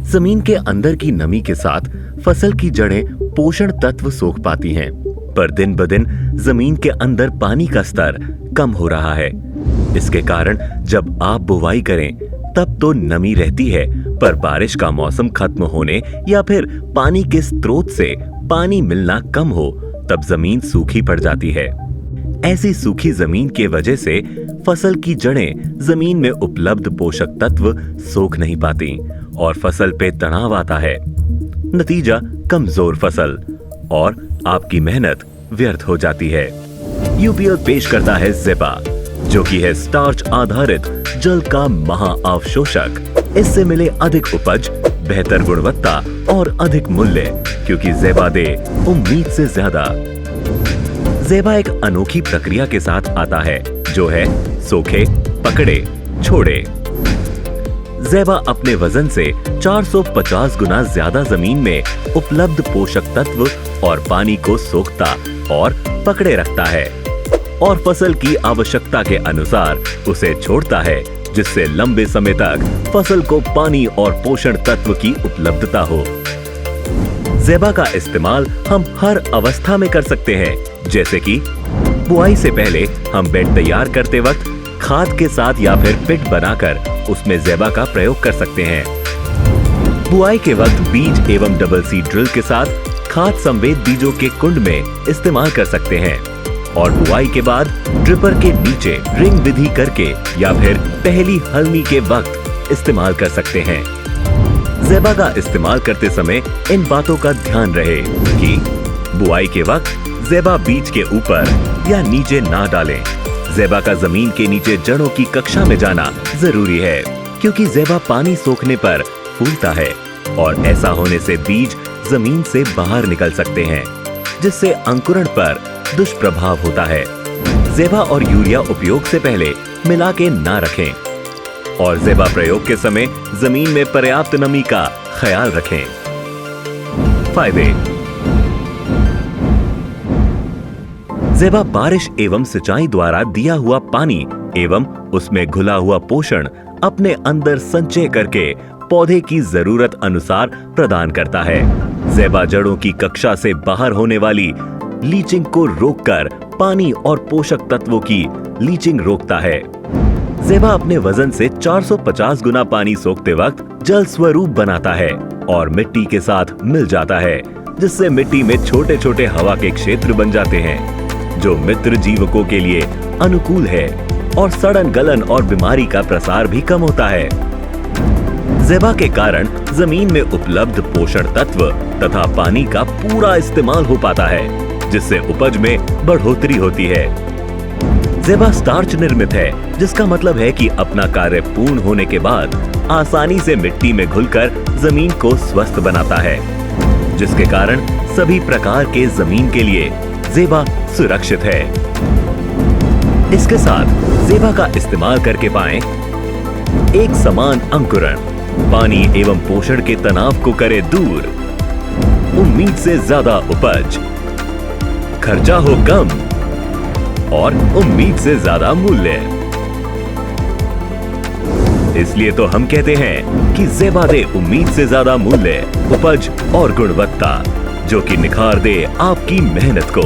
जमीन के अंदर की नमी के साथ फसल की जड़ें पोषण तत्व सोख पाती हैं, पर दिन ब दिन जमीन के अंदर पानी का स्तर कम हो रहा है। इसके कारण जब आप बुवाई करें तब तो नमी रहती है, पर बारिश का मौसम खत्म होने या फिर पानी के स्रोत से पानी मिलना कम हो तब जमीन सूखी पड़ जाती है। ऐसी सूखी जमीन के वजह से फसल की जड़ें जमीन में उपलब्ध पोषक तत्व सोख नहीं पाती और फसल पे तनाव आता है। नतीजा कमजोर फसल और आपकी मेहनत व्यर्थ हो जाती है। यूपीएल पेश करता है ज़ेबा, जो कि है स्टार्च आधारित जल का महा अवशोषक। इससे मिले अधिक उपज, बेहतर गुणवत्ता और अधिक मूल्य, क्योंकि ज़ेबा दे उम्मीद से ज्यादा। ज़ेबा एक अनोखी प्रक्रिया के साथ आता है, जो है सोखे, पकड़े, छोड़े। ज़ेबा अपने वजन से 450 गुना ज्यादा जमीन में उपलब्ध पोषक तत्व और पानी को सोखता और पकड़े रखता है और फसल की आवश्यकता के अनुसार उसे छोड़ता है, जिससे लंबे समय तक फसल को पानी और पोषण तत्व की उपलब्धता हो। ज़ेबा का इस्तेमाल हम हर अवस्था में कर सकते हैं, जैसे कि बुआई से पहले हम बेड तैयार करते वक्त खाद के साथ या फिर पिट बनाकर उसमें ज़ेबा का प्रयोग कर सकते हैं। बुआई के वक्त बीज एवं डबल सीड ड्रिल के साथ खाद संवेद बीजों के कुंड में इस्तेमाल कर सकते हैं और बुआई के बाद ड्रिपर के नीचे रिंग विधि करके या फिर पहली हलनी के वक्त इस्तेमाल कर सकते हैं। ज़ेबा का इस्तेमाल करते समय इन बातों का ध्यान रहे कि बुआई के वक्त ज़ेबा बीज के ऊपर या नीचे ना डालें। ज़ेबा का जमीन के नीचे जड़ों की कक्षा में जाना जरूरी है, क्योंकि ज़ेबा पानी सोखने पर फूलता है और ऐसा होने से बीज जमीन से बाहर निकल सकते हैं, जिससे अंकुरण पर दुष्प्रभाव होता है। ज़ेबा और यूरिया उपयोग से पहले मिला के ना रखें और ज़ेबा प्रयोग के समय जमीन में पर्याप्त नमी का ख्याल रखें। फायदे। ज़ेबा बारिश एवं सिंचाई द्वारा दिया हुआ पानी एवं उसमें घुला हुआ पोषण अपने अंदर संचय करके पौधे की जरूरत अनुसार प्रदान करता है। ज़ेबा जड़ों की कक्षा से बाहर होने वाली लीचिंग को रोककर पानी और पोषक तत्वों की लीचिंग रोकता है। ज़ेबा अपने वजन से 450 गुना पानी सोखते वक्त जल स्वरूप बनाता है और मिट्टी के साथ मिल जाता है, जिससे मिट्टी में छोटे छोटे हवा के क्षेत्र बन जाते हैं, जो मित्र जीवकों के लिए अनुकूल है और सड़न गलन और बीमारी का प्रसार भी कम होता है। ज़ेबा के कारण जमीन में उपलब्ध पोषण तत्व तथा पानी का पूरा इस्तेमाल हो पाता है, जिससे उपज में बढ़ोतरी होती है। ज़ेबा स्टार्च निर्मित है, जिसका मतलब है कि अपना कार्य पूर्ण होने के बाद आसानी से मिट्टी में घुलकर जमीन को स्वस्थ बनाता है, जिसके कारण सभी प्रकार के जमीन के लिए ज़ेबा सुरक्षित है। इसके साथ ज़ेबा का इस्तेमाल करके पाएं एक समान अंकुरण, पानी एवं पोषण के तनाव को करे दूर, उम्मीद से ज्यादा उपज, खर्चा हो कम और उम्मीद से ज्यादा मूल्य। इसलिए तो हम कहते हैं कि ज़ेबा दे उम्मीद से ज्यादा मूल्य, उपज और गुणवत्ता, जो कि निखार दे आपकी मेहनत को।